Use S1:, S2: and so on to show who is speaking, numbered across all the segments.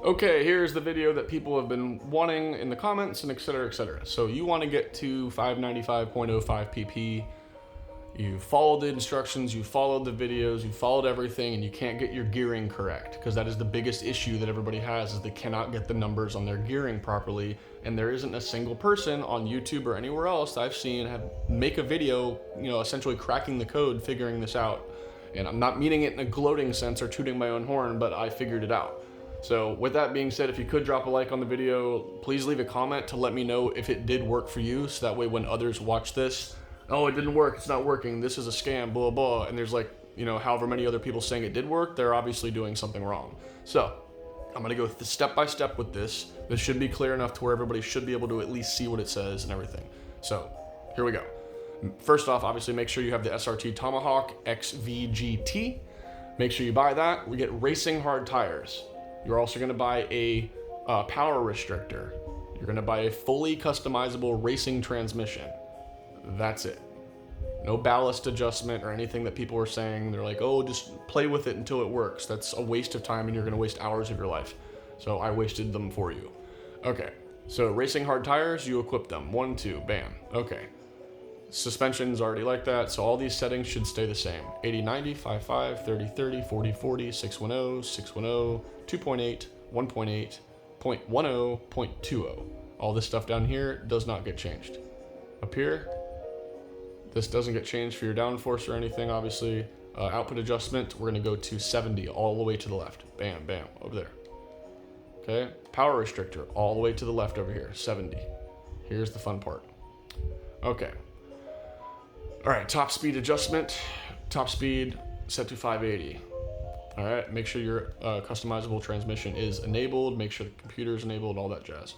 S1: Okay, here's the video that people have been wanting in the comments and etc, etc. So you want to get to 595.05 pp. You followed the instructions, you followed the videos, you followed everything, and you can't get your gearing correct, because that is the biggest issue that everybody has, is they cannot get the numbers on their gearing properly. And there isn't a single person on YouTube or anywhere else that I've seen make a video, essentially cracking the code, figuring this out. And I'm not meaning it in a gloating sense or tooting my own horn, but I figured it out. So with that being said, if you could drop a like on the video, please leave a comment to let me know if it did work for you, so that way when others watch this, oh, it didn't work, it's not working, this is a scam, blah, blah, and there's however many other people saying it did work, they're obviously doing something wrong. So I'm gonna go step by step with this. This should be clear enough to where everybody should be able to at least see what it says and everything. So here we go. First off, obviously make sure you have the SRT Tomahawk XVGT. Make sure you buy that. We get racing hard tires. You're also gonna buy a power restrictor. You're gonna buy a fully customizable racing transmission. That's it. No ballast adjustment or anything that people are saying. They're like, oh, just play with it until it works. That's a waste of time and you're gonna waste hours of your life. So I wasted them for you. Okay, so racing hard tires, you equip them. 1, 2, bam, okay. Suspension's already like that, so all these settings should stay the same. 80-90, 5.5, 30-30, 40-40, 610, 610, 2.8, 1.8, 0.10, 0.20. All this stuff down here does not get changed. Up here, this doesn't get changed for your downforce or anything, obviously. Output adjustment, we're gonna go to 70 all the way to the left. Bam, bam, over there. Okay, power restrictor, all the way to the left over here, 70. Here's the fun part. Okay. All right, top speed adjustment, top speed set to 580. All right, make sure your customizable transmission is enabled, make sure the computer is enabled, all that jazz.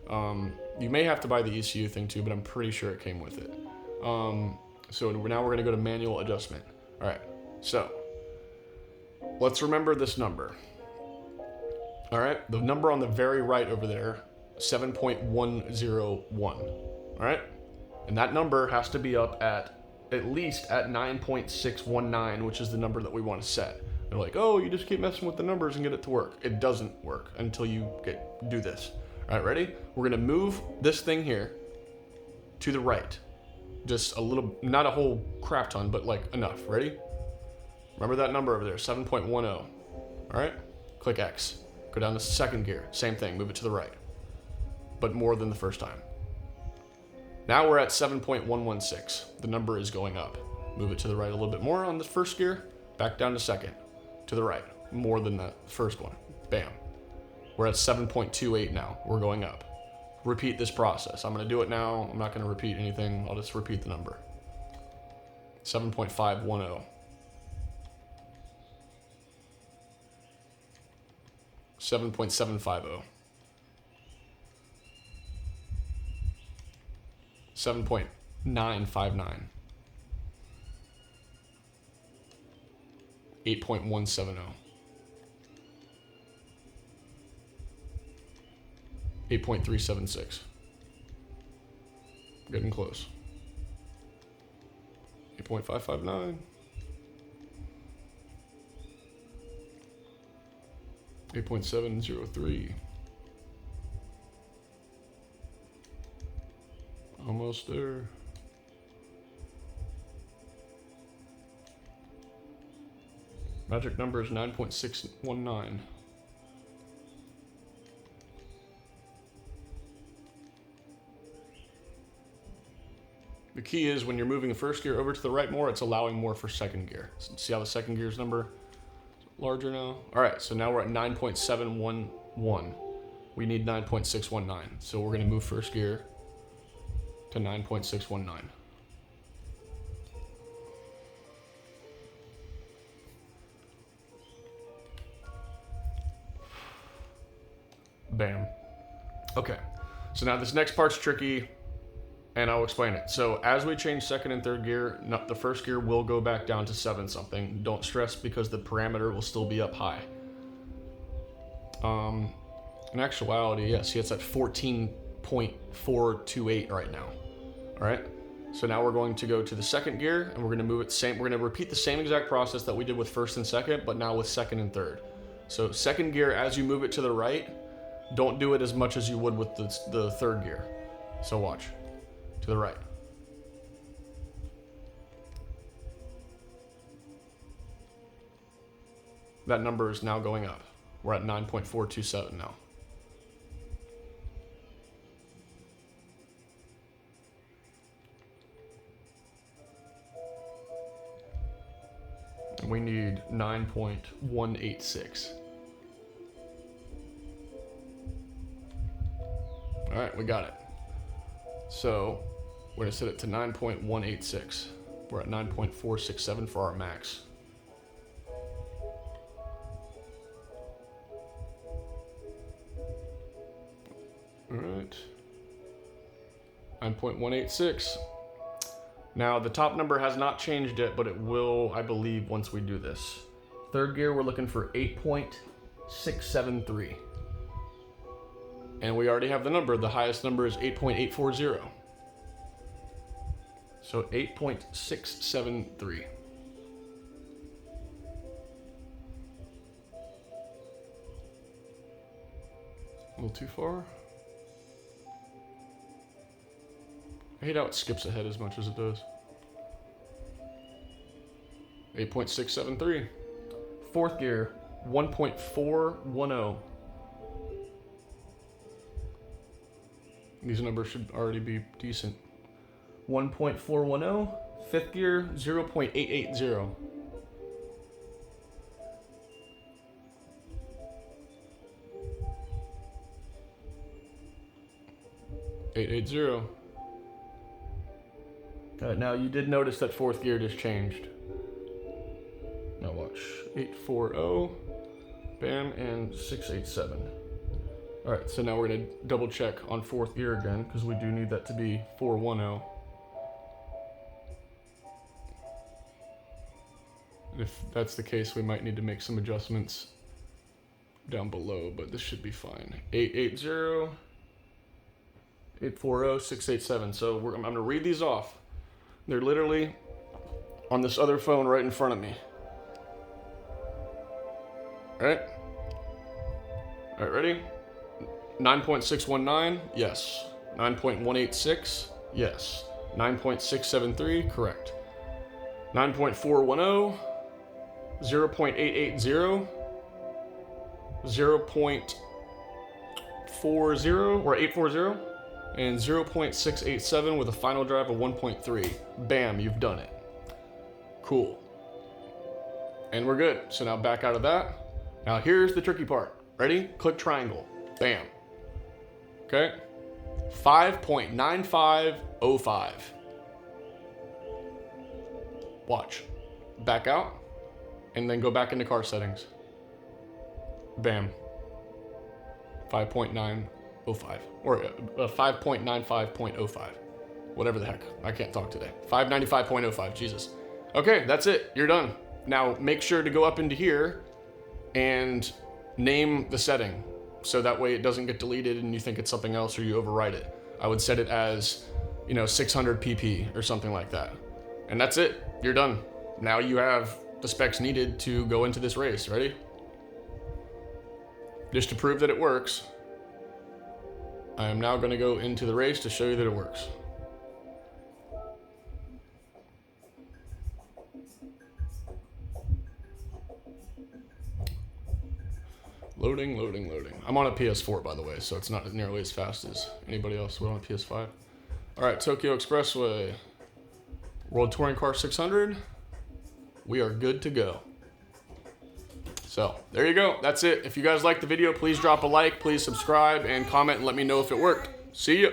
S1: You may have to buy the ECU thing too, but I'm pretty sure it came with it. So now we're gonna go to manual adjustment. All right, so let's remember this number. All right, the number on the very right over there, 7.101, all right? And that number has to be up at least at 9.619, which is the number that we want to set. They're like, oh, you just keep messing with the numbers and get it to work. It doesn't work until you do this. All right, ready? We're gonna move this thing here to the right. Just a little, not a whole crap ton, but like enough. Ready? Remember that number over there, 7.10. All right, click X. Go down to second gear, same thing, move it to the right, but more than the first time. Now we're at 7.116. The number is going up. Move it to the right a little bit more on the first gear, back down to second, to the right, more than the first one. Bam. We're at 7.28 now. We're going up. Repeat this process. I'm gonna do it now. I'm not gonna repeat anything. I'll just repeat the number. 7.510. 7.750. 7.959. 8.170. 8.376. Getting close. 8.559. 8.703. Almost there. Magic number is 9.619. The key is when you're moving the first gear over to the right more, it's allowing more for second gear. See how the second gear's number is larger now? All right, so now we're at 9.711. We need 9.619. So we're gonna move first gear to 9.619. Bam. Okay, so now this next part's tricky, and I'll explain it. So as we change second and third gear, the first gear will go back down to 7 something. Don't stress, because the parameter will still be up high. In actuality, yes, it's at 14.428 right now. All right, so now we're going to go to the second gear, and we're gonna move it we're gonna repeat the same exact process that we did with first and second, but now with second and third. So second gear, as you move it to the right, don't do it as much as you would with the third gear. So watch, to the right. That number is now going up. We're at 9.427 now. And we need 9.186. All right, we got it. So we're gonna set it to 9.186. We're at 9.467 for our max. All right, 9.186. Now the top number has not changed yet, but it will, I believe, once we do this. Third gear, we're looking for 8.673. And we already have the number. The highest number is 8.840. So 8.673. A little too far. I hate how it skips ahead as much as it does. 8.673. Fourth gear, 1.410. These numbers should already be decent. 1.410. Fifth gear, 0.880. Now you did notice that fourth gear just changed. Now watch. 840, bam, and 687. All right, so now we're gonna double check on fourth gear again, because we do need that to be 410. If that's the case, we might need to make some adjustments down below, but this should be fine. 880, 840, 687. So I'm gonna read these off. They're literally on this other phone right in front of me. All right, ready? 9.619, yes. 9.186, yes. 9.673, correct. 9.410, 0.880, 0.40 or 840, and 0.687 with a final drive of 1.3. Bam, you've done it. Cool. And we're good. So now back out of that. Now here's the tricky part. Ready? Click triangle. Bam. Okay. 5.9505. Watch. Back out. And then go back into car settings. Bam. 5.905. Or 5.95.05. Whatever the heck. I can't talk today. 595.05. Jesus. Okay, that's it. You're done. Now make sure to go up into here and name the setting. So that way it doesn't get deleted and you think it's something else or you overwrite it. I would set it as, 600 pp or something like that. And that's it. You're done. Now you have the specs needed to go into this race. Ready? Just to prove that it works, I am now going to go into the race to show you that it works. Loading. I'm on a PS4, by the way, so it's not nearly as fast as anybody else would on a PS5. All right, Tokyo Expressway. World Touring Car 600. We are good to go. So, there you go. That's it. If you guys liked the video, please drop a like, please subscribe, and comment and let me know if it worked. See ya.